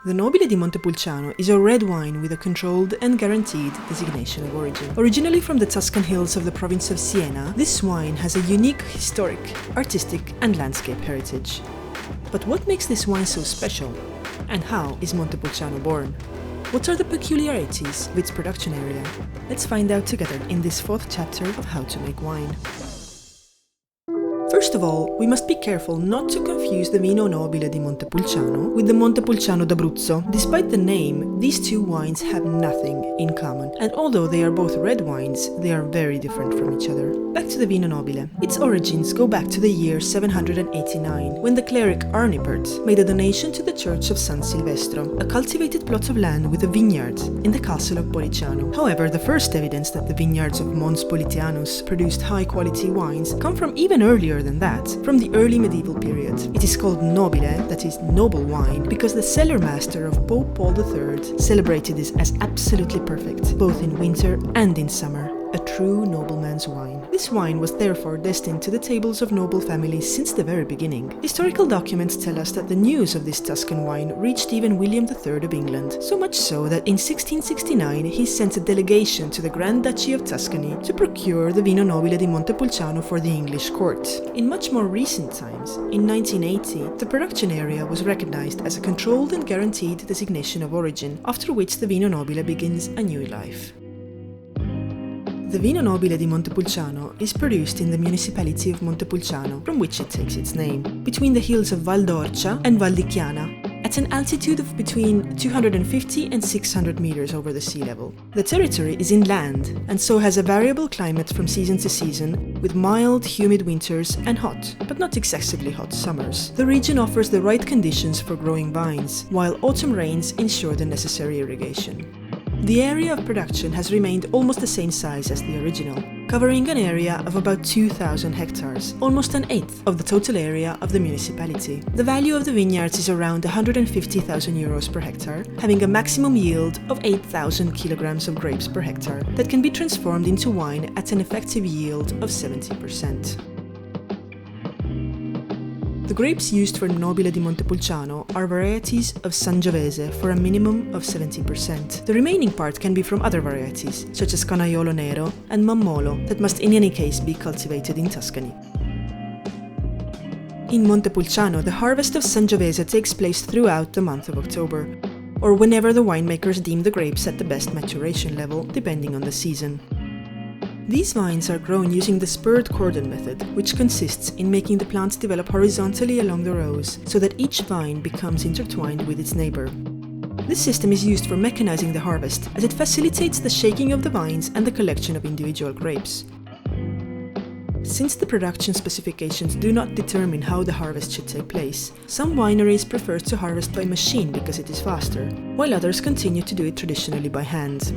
The Nobile di Montepulciano is a red wine with a controlled and guaranteed designation of origin. Originally from the Tuscan hills of the province of Siena, this wine has a unique historic, artistic and landscape heritage. But what makes this wine so special? And how is Montepulciano born? What are the peculiarities of its production area? Let's find out together in this fourth chapter of How to Make Wine. First of all, we must be careful not to confuse the Vino Nobile di Montepulciano with the Montepulciano d'Abruzzo. Despite the name, these two wines have nothing in common, and although they are both red wines, they are very different from each other. Back to the Vino Nobile. Its origins go back to the year 789, when the cleric Arnibert made a donation to the church of San Silvestro, a cultivated plot of land with a vineyard in the castle of Policiano. However, the first evidence that the vineyards of Mons Politianus produced high-quality wines come from even earlier than that, from the early medieval period. It is called nobile, that is noble wine, because the cellar master of Pope Paul III celebrated this as absolutely perfect, both in winter and in summer. A true nobleman's wine. This wine was therefore destined to the tables of noble families since the very beginning. Historical documents tell us that the news of this Tuscan wine reached even William III of England, so much so that in 1669 he sent a delegation to the Grand Duchy of Tuscany to procure the Vino Nobile di Montepulciano for the English court. In much more recent times, in 1980, the production area was recognized as a controlled and guaranteed designation of origin, after which the Vino Nobile begins a new life. The Vino Nobile di Montepulciano is produced in the municipality of Montepulciano, from which it takes its name, between the hills of Val d'Orcia and Val di Chiana, at an altitude of between 250 and 600 meters over the sea level. The territory is inland, and so has a variable climate from season to season, with mild, humid winters and hot, but not excessively hot summers. The region offers the right conditions for growing vines, while autumn rains ensure the necessary irrigation. The area of production has remained almost the same size as the original, covering an area of about 2,000 hectares, almost an eighth of the total area of the municipality. The value of the vineyards is around 150,000 euros per hectare, having a maximum yield of 8,000 kilograms of grapes per hectare that can be transformed into wine at an effective yield of 70%. The grapes used for Nobile di Montepulciano are varieties of Sangiovese for a minimum of 70%. The remaining part can be from other varieties, such as Canaiolo, Nero and Mammolo, that must in any case be cultivated in Tuscany. In Montepulciano, the harvest of Sangiovese takes place throughout the month of October, or whenever the winemakers deem the grapes at the best maturation level, depending on the season. These vines are grown using the spurred cordon method, which consists in making the plants develop horizontally along the rows, so that each vine becomes intertwined with its neighbor. This system is used for mechanizing the harvest, as it facilitates the shaking of the vines and the collection of individual grapes. Since the production specifications do not determine how the harvest should take place, some wineries prefer to harvest by machine because it is faster, while others continue to do it traditionally by hand.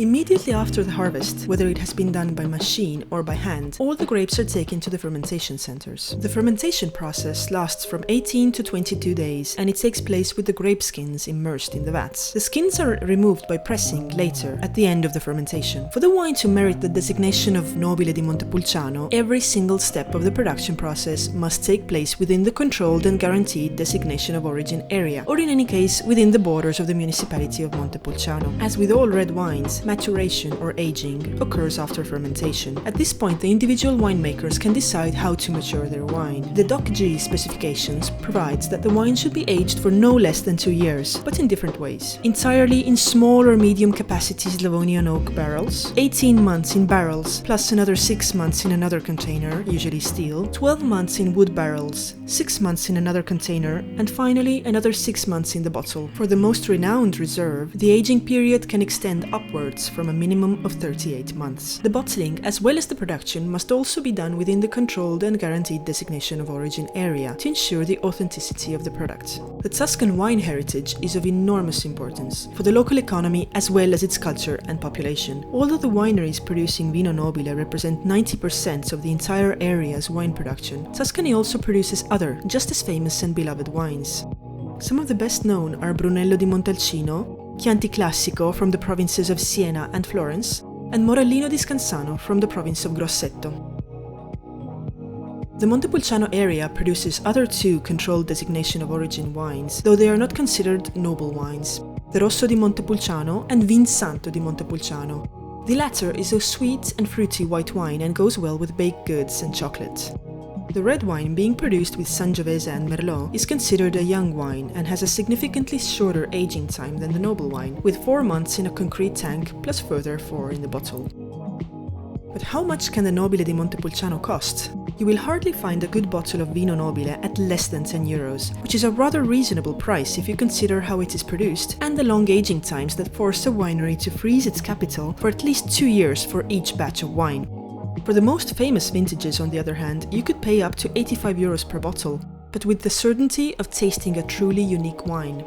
Immediately after the harvest, whether it has been done by machine or by hand, all the grapes are taken to the fermentation centers. The fermentation process lasts from 18 to 22 days, and it takes place with the grape skins immersed in the vats. The skins are removed by pressing later, at the end of the fermentation. For the wine to merit the designation of Nobile di Montepulciano, every single step of the production process must take place within the controlled and guaranteed designation of origin area, or in any case, within the borders of the municipality of Montepulciano. As with all red wines, maturation or aging occurs after fermentation. At this point, the individual winemakers can decide how to mature their wine. The DOC G specifications provides that the wine should be aged for no less than 2 years, but in different ways. Entirely in small or medium capacity Slavonian oak barrels, 18 months in barrels, plus another 6 months in another container, usually steel, 12 months in wood barrels, 6 months in another container, and finally another 6 months in the bottle. For the most renowned reserve, the aging period can extend upwards from a minimum of 38 months. The bottling, as well as the production, must also be done within the controlled and guaranteed designation of origin area to ensure the authenticity of the product. The Tuscan wine heritage is of enormous importance for the local economy as well as its culture and population. Although the wineries producing Vino Nobile represent 90% of the entire area's wine production, Tuscany also produces other, just as famous and beloved wines. Some of the best known are Brunello di Montalcino, Chianti Classico from the provinces of Siena and Florence, and Morellino di Scansano from the province of Grosseto. The Montepulciano area produces other two controlled designation of origin wines, though they are not considered noble wines: the Rosso di Montepulciano and Vinsanto di Montepulciano. The latter is a sweet and fruity white wine and goes well with baked goods and chocolate. The red wine, being produced with Sangiovese and Merlot, is considered a young wine and has a significantly shorter aging time than the noble wine, with 4 months in a concrete tank plus further 4 in the bottle. But how much can the Nobile di Montepulciano cost? You will hardly find a good bottle of Vino Nobile at less than 10 euros, which is a rather reasonable price if you consider how it is produced and the long aging times that force a winery to freeze its capital for at least 2 years for each batch of wine. For the most famous vintages, on the other hand, you could pay up to 85 euros per bottle, but with the certainty of tasting a truly unique wine.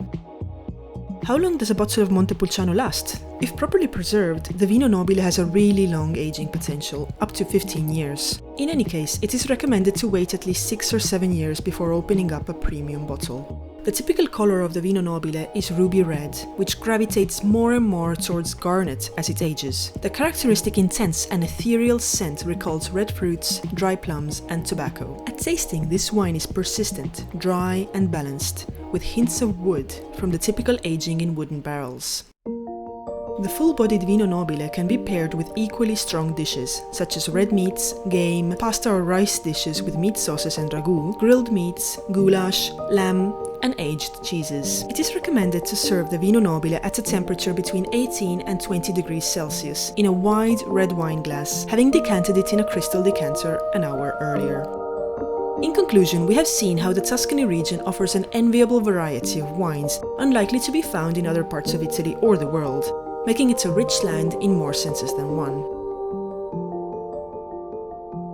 How long does a bottle of Montepulciano last? If properly preserved, the Vino Nobile has a really long aging potential, up to 15 years. In any case, it is recommended to wait at least 6 or 7 years before opening up a premium bottle. The typical color of the Vino Nobile is ruby red, which gravitates more and more towards garnet as it ages. The characteristic intense and ethereal scent recalls red fruits, dry plums, and tobacco. At tasting, this wine is persistent, dry, and balanced, with hints of wood from the typical aging in wooden barrels. The full-bodied Vino Nobile can be paired with equally strong dishes, such as red meats, game, pasta or rice dishes with meat sauces and ragu, grilled meats, goulash, lamb, and aged cheeses. It is recommended to serve the Vino Nobile at a temperature between 18 and 20 degrees Celsius in a wide red wine glass, having decanted it in a crystal decanter an hour earlier. In conclusion, we have seen how the Tuscany region offers an enviable variety of wines, unlikely to be found in other parts of Italy or the world, making it a rich land in more senses than one.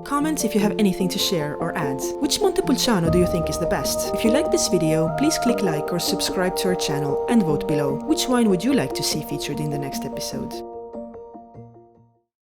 Comment if you have anything to share or add. Which Montepulciano do you think is the best? If you like this video, please click like or subscribe to our channel and vote below. Which wine would you like to see featured in the next episode?